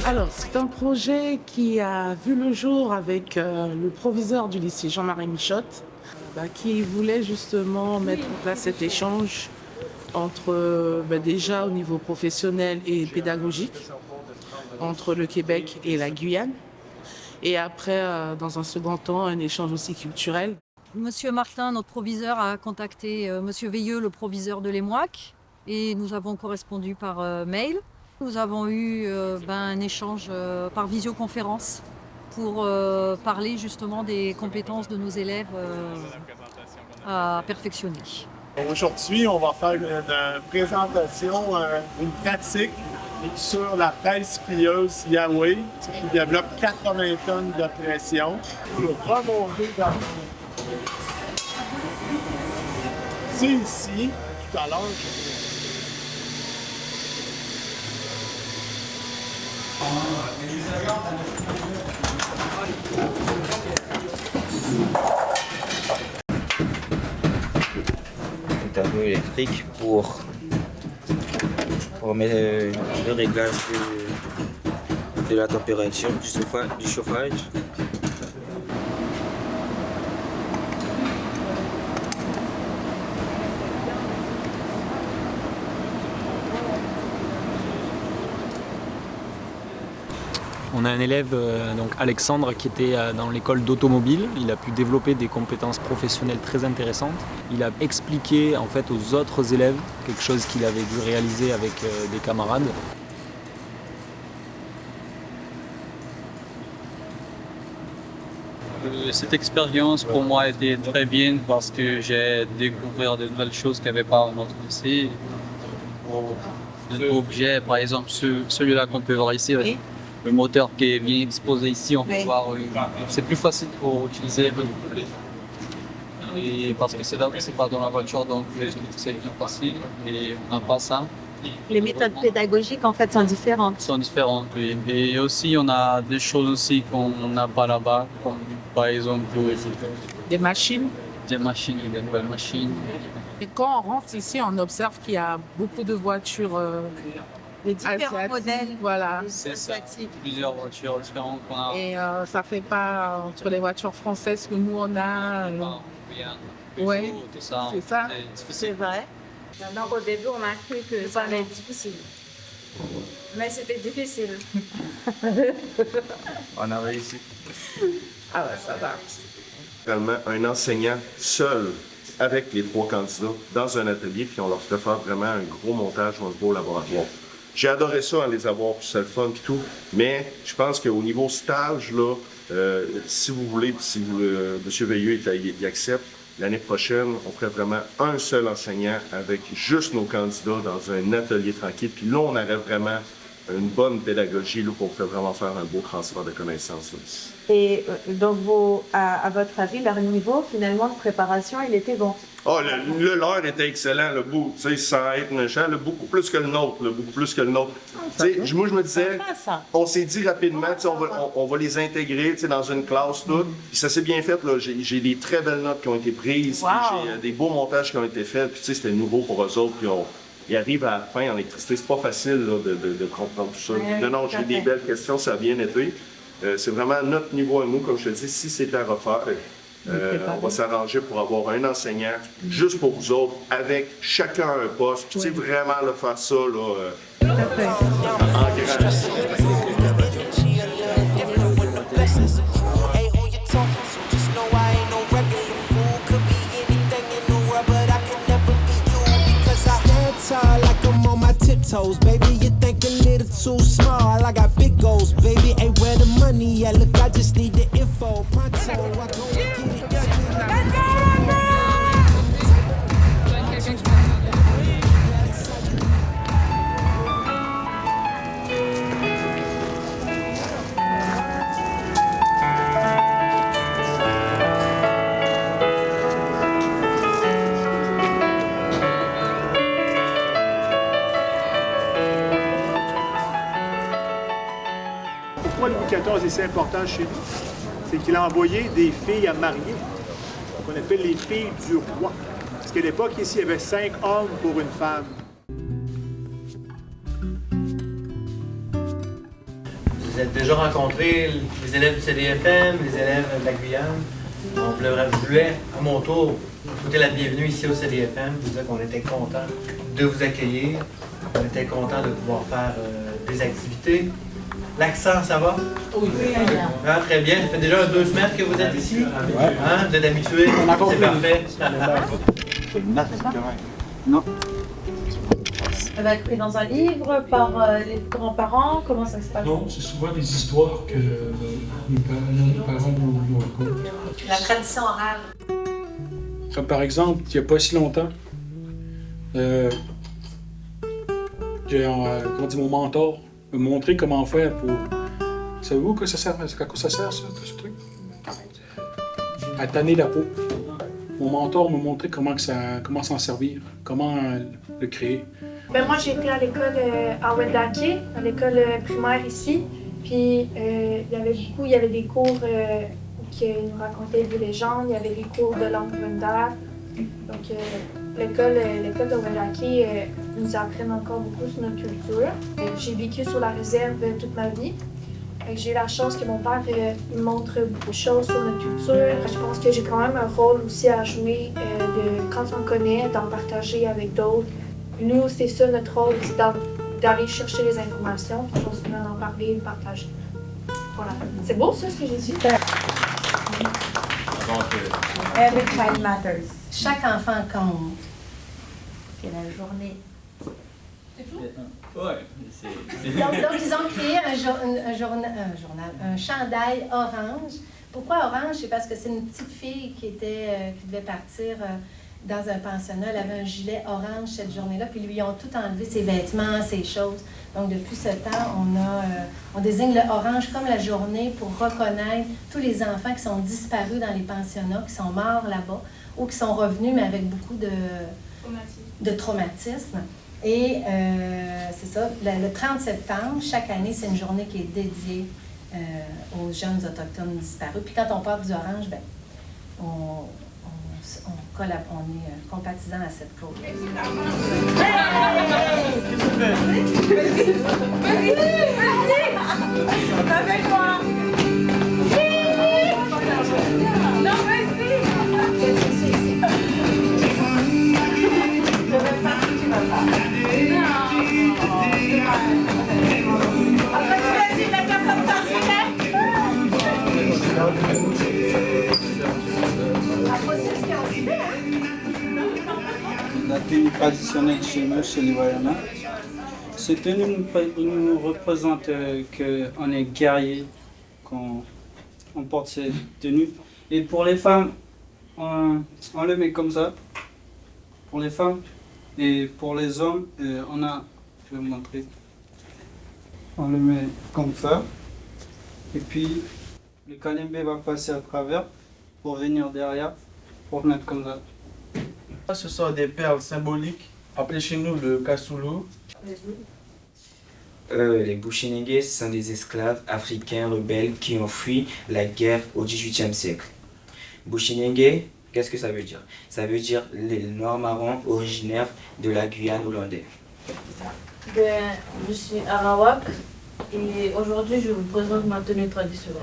Alors, c'est un projet qui a vu le jour avec le proviseur du lycée Jean-Marie Michotte, qui voulait justement mettre en place cet échange entre, déjà au niveau professionnel et pédagogique, entre le Québec et la Guyane. Et après, dans un second temps, un échange aussi culturel. Monsieur Martin, notre proviseur, a contacté Monsieur Veilleux, le proviseur de l'EMOAC, et nous avons correspondu par mail. Nous avons eu un échange par visioconférence pour parler justement des compétences de nos élèves à perfectionner. Aujourd'hui, on va faire une présentation, une pratique sur la presse plieuse Yahweh qui développe 80 tonnes de pression. On va remonter dans c'est ici, tout à l'heure. Un tableau électrique pour mettre le réglage de la température du chauffage. On a un élève, donc Alexandre, qui était dans l'école d'automobile. Il a pu développer des compétences professionnelles très intéressantes. Il a expliqué en fait aux autres élèves quelque chose qu'il avait dû réaliser avec des camarades. Cette expérience pour moi était très bien parce que j'ai découvert de nouvelles choses qu'il n'y avait pas dans notre lycée. L'objet, par exemple, celui-là qu'on peut voir ici. Oui. Le moteur qui est bien exposé ici, on peut voir, c'est plus facile pour utiliser. Et parce que c'est pas dans la voiture, donc c'est plus facile et on n'a pas ça. Les méthodes pédagogiques en fait sont différentes. Sont différentes, oui. Et aussi on a des choses aussi qu'on n'a pas là-bas, comme par exemple Des machines. Des nouvelles machines. Et quand on rentre ici, on observe qu'il y a beaucoup de voitures. Les différents modèles. Voilà. C'est ça. Plusieurs voitures différentes qu'on a. Et ça fait pas entre les voitures françaises que nous on a. Oui, c'est ça. C'est vrai. Donc au début, on a cru que ça allait être difficile. Mais c'était difficile. On a réussi. Ah ouais, ça va. Vraiment, un enseignant seul avec les 3 candidats dans un atelier, puis on leur fait faire vraiment un gros montage ou un gros laboratoire. J'ai adoré ça, les avoir, c'est le fun et tout, mais je pense qu'au niveau stage, là, si vous voulez, M. Veilleux il accepte, l'année prochaine, on ferait vraiment un seul enseignant avec juste nos candidats dans un atelier tranquille, puis là, on aurait vraiment une bonne pédagogie, là, pour vraiment faire un beau transfert de connaissances. Là. Et donc, à votre avis, leur niveau, finalement, de préparation, il était bon? Ah, leur était excellent, le bout, tu sais, sans être méchant, beaucoup plus que le nôtre, Moi, je me disais, on s'est dit rapidement, on va les intégrer, dans une classe, tout. Puis ça s'est bien fait, là. J'ai des très belles notes qui ont été prises, j'ai des beaux montages qui ont été faits, puis c'était nouveau pour eux autres, puis ils arrivent à la fin en électricité. C'est pas facile là, de comprendre tout ça. Non, j'ai des belles questions, ça a bien été. C'est vraiment notre niveau à nous, comme je te dis, si c'était à refaire. On va s'arranger pour avoir un enseignant juste pour vous autres, avec chacun un poste. Puis, vraiment le faire ça là, en grand. Toes, baby, you think a little too small. I got big goals, baby. Ain't where the money at. Look, I just need the info. Pronto, I go get it. Pourquoi Louis XIV est si important chez nous? C'est qu'il a envoyé des filles à marier, qu'on appelle les filles du roi. Parce qu'à l'époque, ici, il y avait 5 hommes pour une femme. Vous avez déjà rencontré les élèves du CDFM, les élèves de la Guyane. Je voulais, à mon tour, vous souhaiter la bienvenue ici au CDFM, vous dire qu'on était content de vous accueillir, on était content de pouvoir faire des activités. L'accent, ça va? Oui. Ah, très bien. Ça fait déjà 2 semaines que vous êtes ici. Hein? Vous êtes habitués? C'est parfait. Non. Ça va être pris dans un livre par les grands-parents? Comment ça se passe? Non, c'est souvent des histoires que nos parents nous racontent. La tradition orale. Comme par exemple, il n'y a pas si longtemps, mon mentor m'a montré comment faire pour... Savez-vous à quoi ça sert, ce truc? À tanner la peau. Mon mentor m'a montré comment s'en servir, comment le créer. Ben moi, j'étais à l'école à Wendake, à l'école primaire ici. Puis il y avait des cours qui nous racontaient des légendes, il y avait des cours de langue Wenda. Donc l'école de Wendake nous apprend encore beaucoup sur notre culture. J'ai vécu sur la réserve toute ma vie. J'ai eu la chance que mon père me montre beaucoup de choses sur notre culture. Je pense que j'ai quand même un rôle aussi à jouer quand on connaît, d'en partager avec d'autres. Nous, c'est ça notre rôle, c'est d'aller chercher les informations, puis continuer à en parler et de partager. Voilà. C'est beau ça, ce que j'ai dit? Every child matters. Chaque enfant compte. C'est la journée. Ouais, donc, ils ont créé un chandail orange. Pourquoi orange? C'est parce que c'est une petite fille qui devait partir dans un pensionnat. Elle avait un gilet orange cette journée-là, puis ils lui ont tout enlevé, ses vêtements, ses choses. Donc, depuis ce temps, on désigne le orange comme la journée pour reconnaître tous les enfants qui sont disparus dans les pensionnats, qui sont morts là-bas, ou qui sont revenus, mais avec beaucoup de traumatisme. Et c'est ça, le 30 septembre, chaque année, c'est une journée qui est dédiée aux jeunes autochtones disparus. Puis quand on parle du orange, ben, on est compatisant à cette cause. Avec moi! Non, La tenue traditionnelle chez nous, chez les Wayana. Cette tenue nous représente qu'on est guerrier quand on porte cette tenue. Et pour les femmes, on le met comme ça, pour les femmes. Et pour les hommes, je vais vous montrer. On le met comme ça. Et puis, le kalembe va passer à travers pour venir derrière, pour mettre comme ça. Ce sont des perles symboliques, appelées chez nous le kasulu. Les Bushinengue sont des esclaves africains rebelles qui ont fui la guerre au XVIIIe siècle. Bushinengue, qu'est-ce que ça veut dire? Ça veut dire les Noirs marrons originaires de la Guyane hollandaise. Je suis Arawak et aujourd'hui je vous présente ma tenue traditionnelle.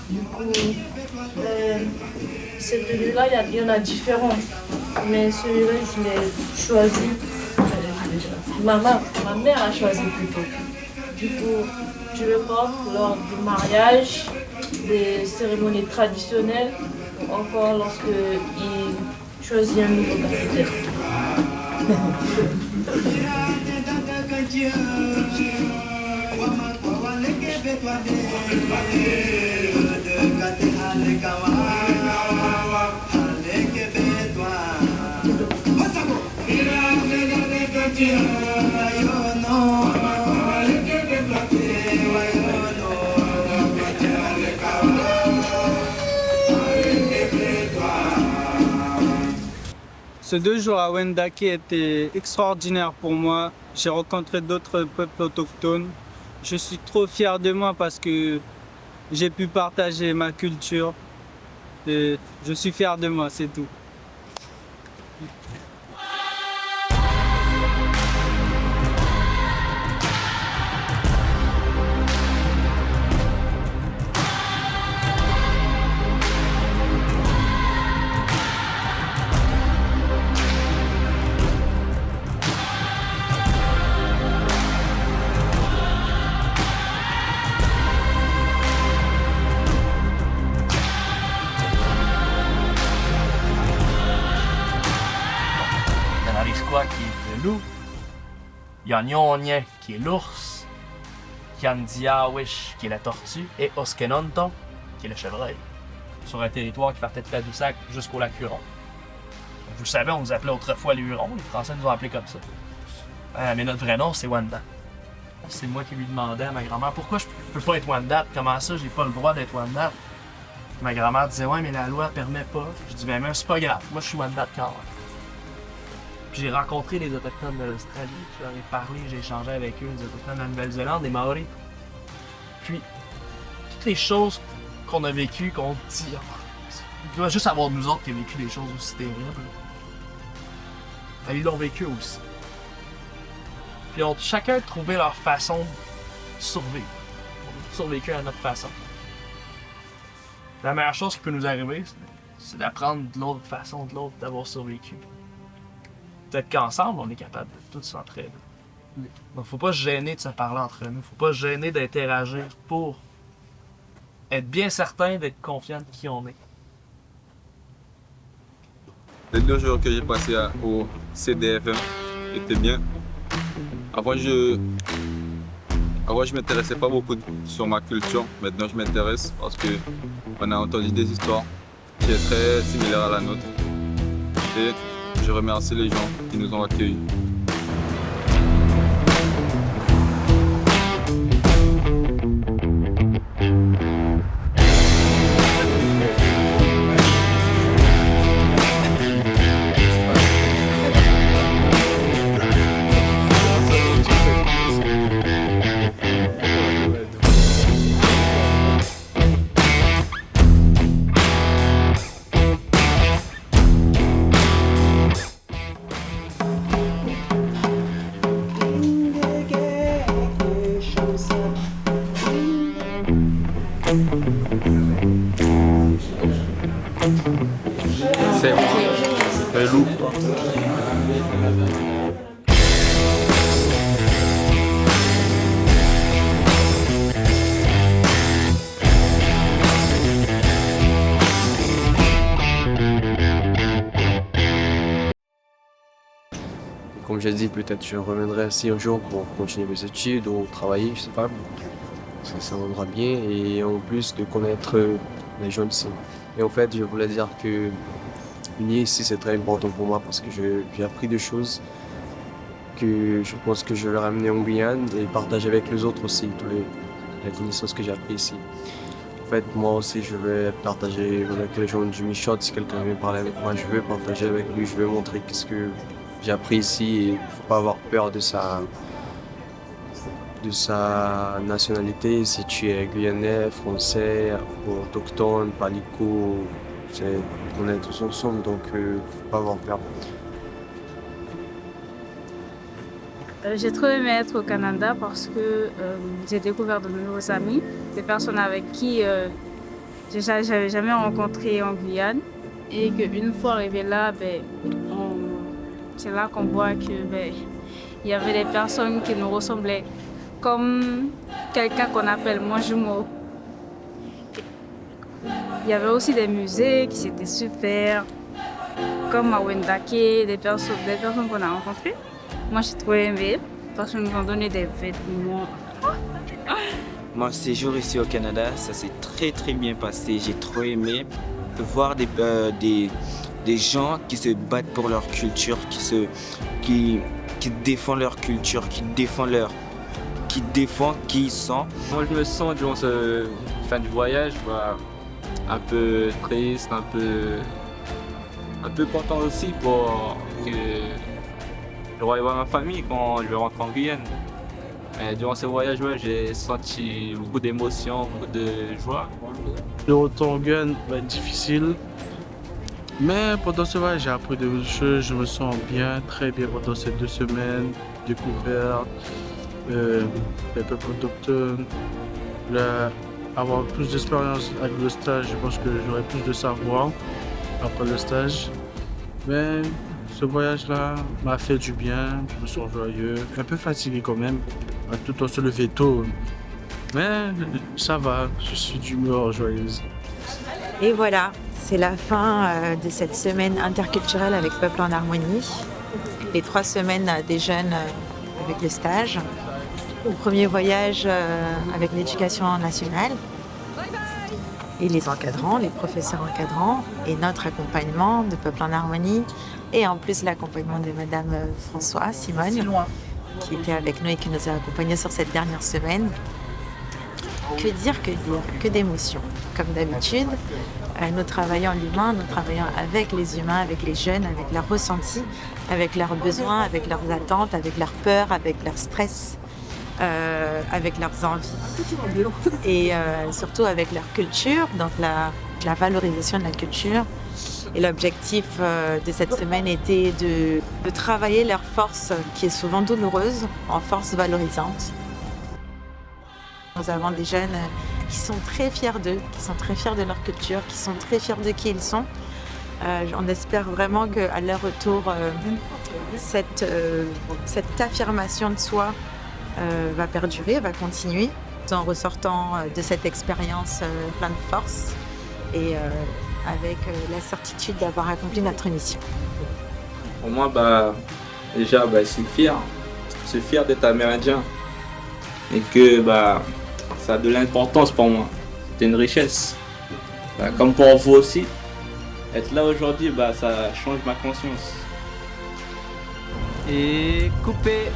Du coup, cette tenue-là, il y en a différentes, mais celui-là, je l'ai choisi. Ma mère a choisi plutôt. Du coup, je le porte lors du mariage, des cérémonies traditionnelles, ou encore lorsque il choisit un nouveau capitaine. Ces 2 jours à Wendake étaient extraordinaires pour moi. J'ai rencontré d'autres peuples autochtones. Je suis trop fier de moi parce que j'ai pu partager ma culture. Et je suis fier de moi, c'est tout. Zebra qui est le loup. Il y a Nyonien qui est l'ours. Yandiawish qui est la tortue. Et Oskenonton qui est le chevreuil. Sur un territoire qui partait de Tadoussac jusqu'au lac Huron. Vous le savez, on nous appelait autrefois les Hurons. Les Français nous ont appelés comme ça. Mais notre vrai nom, c'est Wendat. C'est moi qui lui demandais à ma grand-mère pourquoi je peux pas être Wendat. Comment ça, j'ai pas le droit d'être Wendat? Ma grand-mère disait ouais, mais la loi permet pas. Je dis ben c'est pas grave, moi je suis Wendat quand même. Puis j'ai rencontré les Autochtones de l'Australie, je leur ai parlé, j'ai échangé avec eux, les Autochtones de la Nouvelle-Zélande, des Maoris. Puis toutes les choses qu'on a vécues, qu'on dit, il doit juste avoir nous autres qui avons vécu des choses aussi terribles. Ils l'ont vécu aussi. Puis on chacun trouvé leur façon de survivre. On a survécu à notre façon. La meilleure chose qui peut nous arriver, c'est d'apprendre de l'autre façon de l'autre d'avoir survécu. Peut-être qu'ensemble, on est capable de tous s'entraider. Donc faut pas se gêner de se parler entre nous, faut pas se gêner d'interagir pour être bien certain d'être confiant de qui on est. Les 2 jours que j'ai passé au CDFM étaient bien. Avant, je m'intéressais pas beaucoup sur ma culture. Maintenant, je m'intéresse parce qu'on a entendu des histoires qui sont très similaires à la nôtre. Et je remercie les gens qui nous ont accueillis. C'est le loup. Comme j'ai dit, peut-être je reviendrai ici un jour pour continuer mes études ou travailler, je sais pas. Ça vaudra bien et en plus de connaître les gens ici. Et en fait, je voulais dire que venir ici, c'est très important pour moi parce que j'ai appris des choses que je pense que je vais ramener en Guyane et partager avec les autres aussi, toutes les connaissances que j'ai apprises ici. En fait, moi aussi, je vais partager avec les gens du Michotte. Si quelqu'un vient parler avec moi, je vais partager avec lui, je vais montrer qu'est-ce que j'ai appris ici et il ne faut pas avoir peur de sa nationalité. Si tu es guyanais, français, autochtone, palico, on est tous ensemble, donc il ne faut pas avoir peur. J'ai trop aimé être au Canada parce que j'ai découvert de nouveaux amis, des personnes avec qui j'avais jamais rencontré en Guyane. Et qu'une fois arrivé là, c'est là qu'on voit qu'il y avait des personnes qui nous ressemblaient, comme quelqu'un qu'on appelle Mojumo. Il y avait aussi des musées qui étaient super, comme à Wendake, des personnes qu'on a rencontrées. Moi, j'ai trop aimé parce qu'ils nous ont donné des vêtements. Mon séjour ici au Canada, ça s'est très bien passé. J'ai trop aimé voir des gens qui se battent pour leur culture, qui défendent leur culture, qui défendent qui ils sont. Moi, je me sens durant ce fin du voyage, un peu triste, un peu content aussi pour que je vais voir ma famille quand je vais rentrer en Guyane. Mais durant ce voyage, j'ai senti beaucoup d'émotions, beaucoup de joie. Le retour en Guyane va être difficile. Mais pendant ce voyage, j'ai appris des choses. Je me sens bien, très bien pendant ces 2 semaines. Découvert les peuples autochtones. Avoir plus d'expérience avec le stage, je pense que j'aurai plus de savoir après le stage. Mais ce voyage-là m'a fait du bien, je me sens joyeux, un peu fatigué quand même, tout en se lever tôt. Mais ça va, je suis d'humeur joyeuse. Et voilà, c'est la fin de cette semaine interculturelle avec Peuple en Harmonie. les 3 semaines des jeunes avec le stage. Au premier voyage avec l'éducation nationale et les encadrants, les professeurs encadrants et notre accompagnement de Peuple en Harmonie et en plus l'accompagnement de Madame François Simone qui était avec nous et qui nous a accompagnés sur cette dernière semaine. Que dire, que d'émotions. Comme d'habitude, nous travaillons l'humain, nous travaillons avec les humains, avec les jeunes, avec leurs ressentis, avec leurs besoins, avec leurs attentes, avec leurs peurs, avec leur stress, avec leurs envies et surtout avec leur culture, donc la valorisation de la culture. Et l'objectif de cette semaine était de travailler leur force qui est souvent douloureuse en force valorisante. Nous avons des jeunes qui sont très fiers d'eux, qui sont très fiers de leur culture, qui sont très fiers de qui ils sont. On espère vraiment qu'à leur retour, cette affirmation de soi va perdurer, va continuer, en ressortant de cette expérience plein de force et avec la certitude d'avoir accompli notre mission. Pour moi, déjà, je suis fier. Je suis fier d'être amérindien et que ça a de l'importance pour moi. C'est une richesse. Comme pour vous aussi, être là aujourd'hui, ça change ma conscience. Et couper.